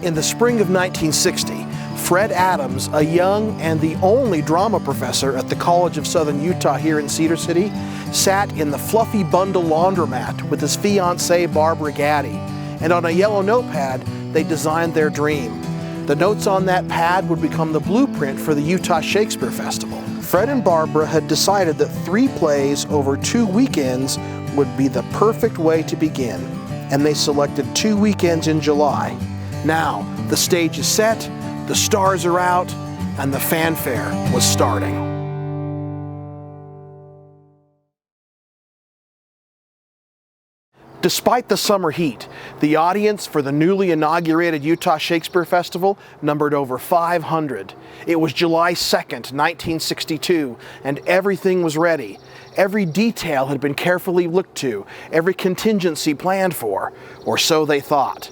In the spring of 1960, Fred Adams, a young and the only drama professor at the College of Southern Utah here in Cedar City, sat in the fluffy bundle laundromat with his fiancée Barbara Gaddy, and on a yellow notepad, they designed their dream. The notes on that pad would become the blueprint for the Utah Shakespeare Festival. Fred and Barbara had decided that 3 plays over 2 weekends would be the perfect way to begin, and they selected 2 weekends in July. Now, the stage is set, the stars are out, and the fanfare was starting. Despite the summer heat, the audience for the newly inaugurated Utah Shakespeare Festival numbered over 500. It was July 2nd, 1962, and everything was ready. Every detail had been carefully looked to, every contingency planned for, or so they thought.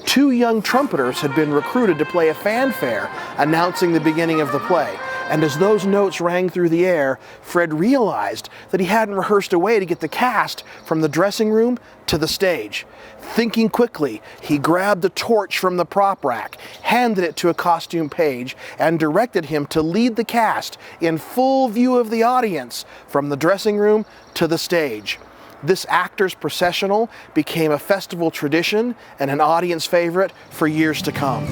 2 young trumpeters had been recruited to play a fanfare announcing the beginning of the play. And as those notes rang through the air, Fred realized that he hadn't rehearsed a way to get the cast from the dressing room to the stage. Thinking quickly, he grabbed a torch from the prop rack, handed it to a costume page, and directed him to lead the cast in full view of the audience from the dressing room to the stage. This actor's processional became a festival tradition and an audience favorite for years to come.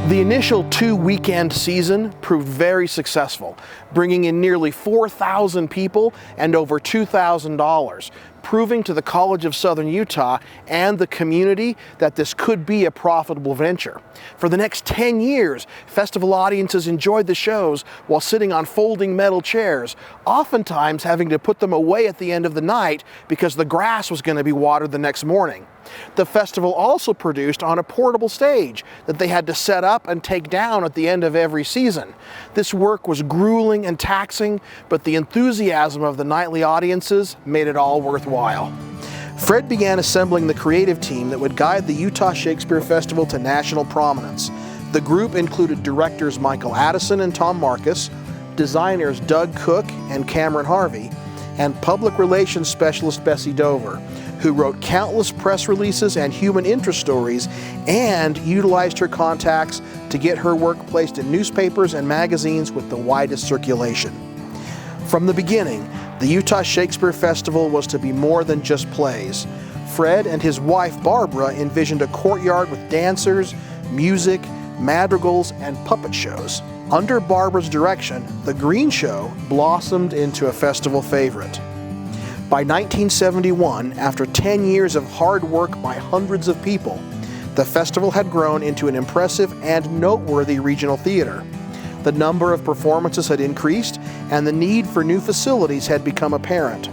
The initial 2-weekend season proved very successful, bringing in nearly 4,000 people and over $2,000, proving to the College of Southern Utah and the community that this could be a profitable venture. For the next 10 years, festival audiences enjoyed the shows while sitting on folding metal chairs, oftentimes having to put them away at the end of the night because the grass was going to be watered the next morning. The festival also produced on a portable stage that they had to set up and take down at the end of every season. This work was grueling and taxing, but the enthusiasm of the nightly audiences made it all worthwhile. Fred began assembling the creative team that would guide the Utah Shakespeare Festival to national prominence. The group included directors Michael Addison and Tom Marcus, designers Doug Cook and Cameron Harvey, and public relations specialist Bessie Dover, who wrote countless press releases and human interest stories and utilized her contacts to get her work placed in newspapers and magazines with the widest circulation. From the beginning, the Utah Shakespeare Festival was to be more than just plays. Fred and his wife Barbara envisioned a courtyard with dancers, music, madrigals, and puppet shows. Under Barbara's direction, the Greenshow blossomed into a festival favorite. By 1971, after 10 years of hard work by hundreds of people, the festival had grown into an impressive and noteworthy regional theater. The number of performances had increased, and the need for new facilities had become apparent.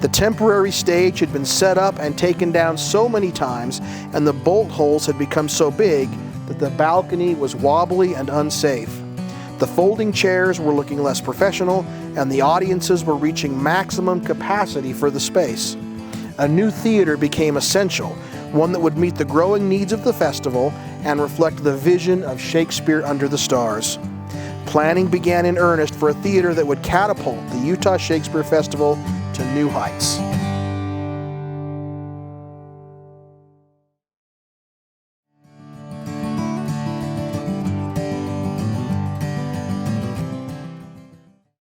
The temporary stage had been set up and taken down so many times, and the bolt holes had become so big that the balcony was wobbly and unsafe. The folding chairs were looking less professional, and the audiences were reaching maximum capacity for the space. A new theater became essential, one that would meet the growing needs of the festival and reflect the vision of Shakespeare under the stars. Planning began in earnest for a theater that would catapult the Utah Shakespeare Festival to new heights.